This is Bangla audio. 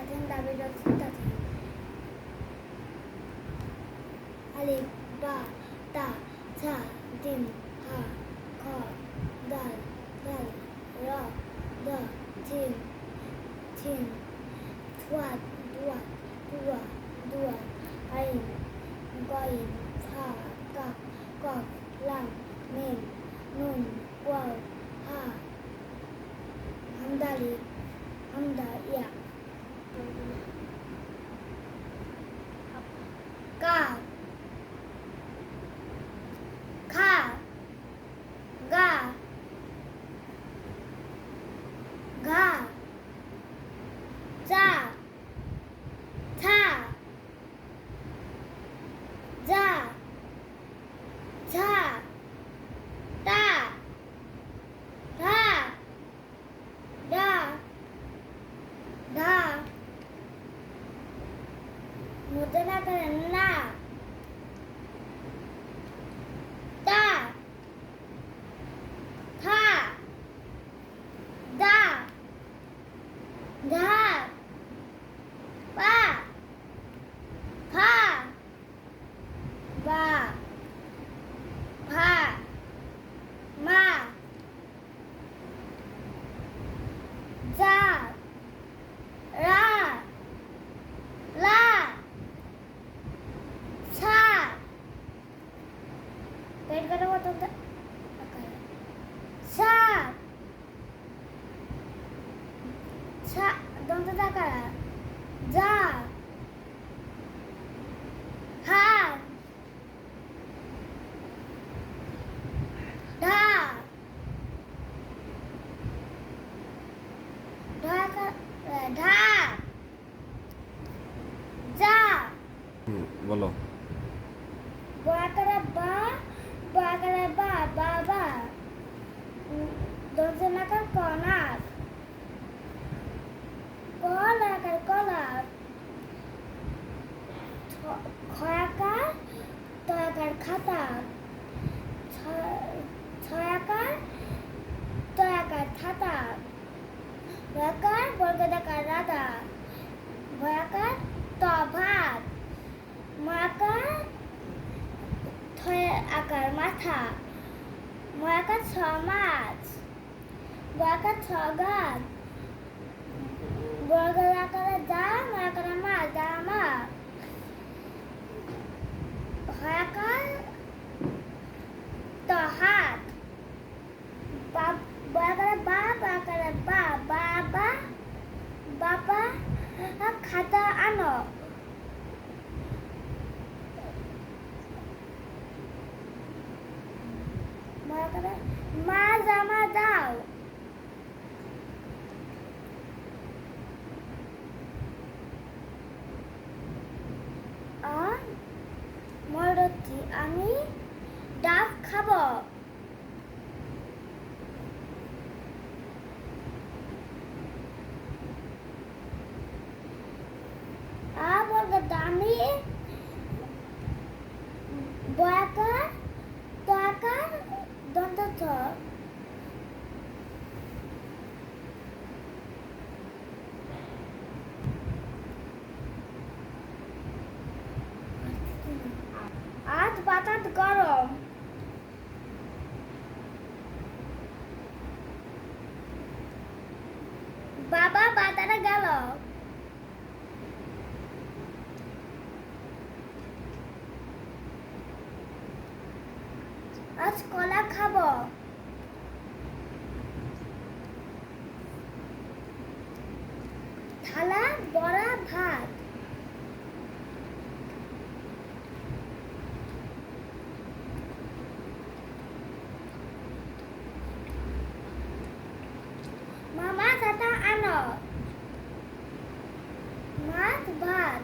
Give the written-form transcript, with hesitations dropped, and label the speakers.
Speaker 1: তাথেন দাবি তাথেন আলিফ বা তা ছা জিম হা খ দাল দাল র দ জিম জিম থুয়া দুয়া দুয়া দুয়া আইন গইন ফা কাফ কফ লাম মিম নুন ওয়াও হা হামদালি হামদা ইয়া কাফ খা গা ঘা চা ছা যা ঝা টা ধা ডা ধা মধ্যে না করে না তা থা দা ধা পা ফা বা ভা মা যা রা লা ছা পেট কাটা মতো সা ছা দন্ত টাকা যা হা ঢা ঢাকা ঢা যা
Speaker 2: বলো
Speaker 1: বাকারা বা বাকারা বা বাবা দর্জনাকার কনার কলাকার কলার খয়াকার তয়াকার খাতা ছয়াকার তয়াকার ছাতা ভয়াকার বর্গদাকার রাধা ভয়াকার ত ভাত মাকার থয় আকার মাথা ময়াকার ছ মাছ বয়াকার ছ গাছ বর্গদাকার যা ময়াকার মাছ যা মা ভয়াকার ত হাত বয়াকার বা বয়াকার বা বাবা বাবা খাতা আনো মা জামা দাও মরছি আমি ডাব খাবো দামি বয়াকার তয়াকার দন্ত ছ আজ বাতাস গরম বাবা বাজারে গেল আজ কলা খাবো থালা বড়া ভাত মামা ছাতা আনো মাছ ভাত